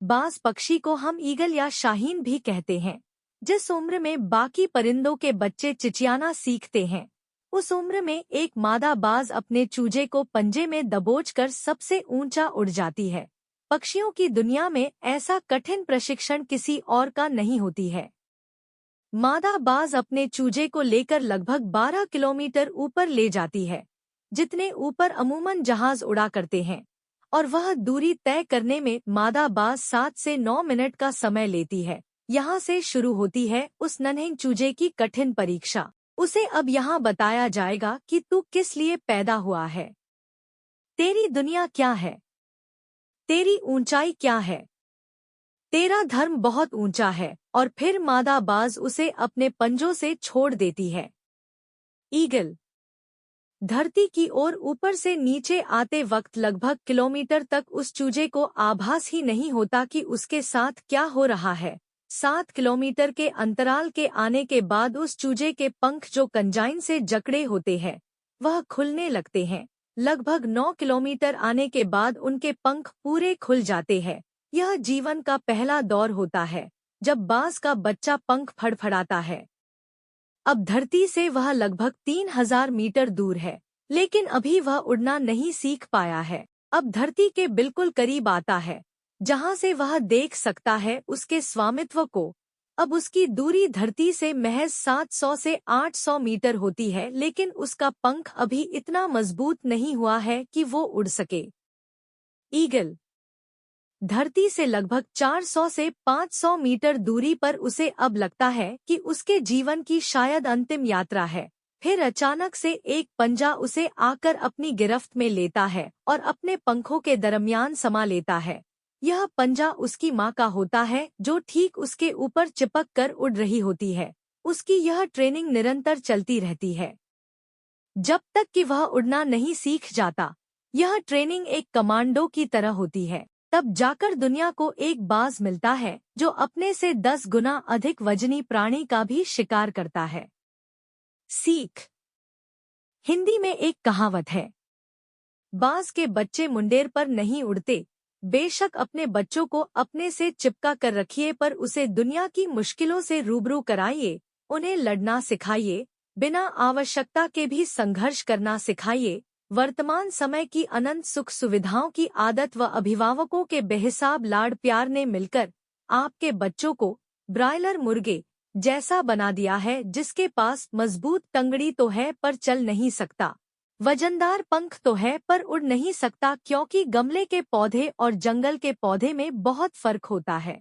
बाज पक्षी को हम ईगल या शाहीन भी कहते हैं। जिस उम्र में बाकी परिंदों के बच्चे चिचियाना सीखते हैं, उस उम्र में एक मादा बाज अपने चूजे को पंजे में दबोचकर सबसे ऊंचा उड़ जाती है। पक्षियों की दुनिया में ऐसा कठिन प्रशिक्षण किसी और का नहीं होती है। मादा बाज अपने चूजे को लेकर लगभग 12 किलोमीटर ऊपर ले जाती है, जितने ऊपर अमूमन जहाज उड़ा करते हैं, और वह दूरी तय करने में मादा बाज 7 से 9 मिनट का समय लेती है। यहाँ से शुरू होती है उस नन्हे चूजे की कठिन परीक्षा। उसे अब यहाँ बताया जाएगा कि तू किस लिए पैदा हुआ है, तेरी दुनिया क्या है, तेरी ऊंचाई क्या है, तेरा धर्म बहुत ऊंचा है, और फिर मादा बाज उसे अपने पंजों से छोड़ देती है। ईगल धरती की ओर ऊपर से नीचे आते वक्त लगभग किलोमीटर तक उस चूजे को आभास ही नहीं होता कि उसके साथ क्या हो रहा है। 7 किलोमीटर के अंतराल के आने के बाद उस चूजे के पंख जो कंजाइन से जकड़े होते हैं, वह खुलने लगते हैं। लगभग 9 किलोमीटर आने के बाद उनके पंख पूरे खुल जाते हैं। यह जीवन का पहला दौर होता है, जब बाज का बच्चा पंख फड़फड़ाता है। अब धरती से वह लगभग 3000 मीटर दूर है, लेकिन अभी वह उड़ना नहीं सीख पाया है। अब धरती के बिल्कुल करीब आता है, जहां से वह देख सकता है उसके स्वामित्व को। अब उसकी दूरी धरती से महज 700 से 800 मीटर होती है, लेकिन उसका पंख अभी इतना मजबूत नहीं हुआ है कि वो उड़ सके। ईगल धरती से लगभग 400 से 500 मीटर दूरी पर उसे अब लगता है कि उसके जीवन की शायद अंतिम यात्रा है। फिर अचानक से एक पंजा उसे आकर अपनी गिरफ्त में लेता है और अपने पंखों के दरमियान समा लेता है। यह पंजा उसकी माँ का होता है, जो ठीक उसके ऊपर चिपक कर उड़ रही होती है। उसकी यह ट्रेनिंग निरंतर चलती रहती है, जब तक कि वह उड़ना नहीं सीख जाता। यह ट्रेनिंग एक कमांडो की तरह होती है। तब जाकर दुनिया को एक बाज मिलता है जो अपने से 10 गुना अधिक वजनी प्राणी का भी शिकार करता है। सीख। हिंदी में एक कहावत है, बाज के बच्चे मुंडेर पर नहीं उड़ते। बेशक अपने बच्चों को अपने से चिपका कर रखिए, पर उसे दुनिया की मुश्किलों से रूबरू कराइए, उन्हें लड़ना सिखाइए, बिना आवश्यकता के भी संघर्ष करना सिखाइए। वर्तमान समय की अनंत सुख सुविधाओं की आदत व अभिभावकों के बेहिसाब लाड़ प्यार ने मिलकर आपके बच्चों को ब्रायलर मुर्गे जैसा बना दिया है, जिसके पास मजबूत टंगड़ी तो है पर चल नहीं सकता, वजनदार पंख तो है पर उड़ नहीं सकता, क्योंकि गमले के पौधे और जंगल के पौधे में बहुत फर्क होता है।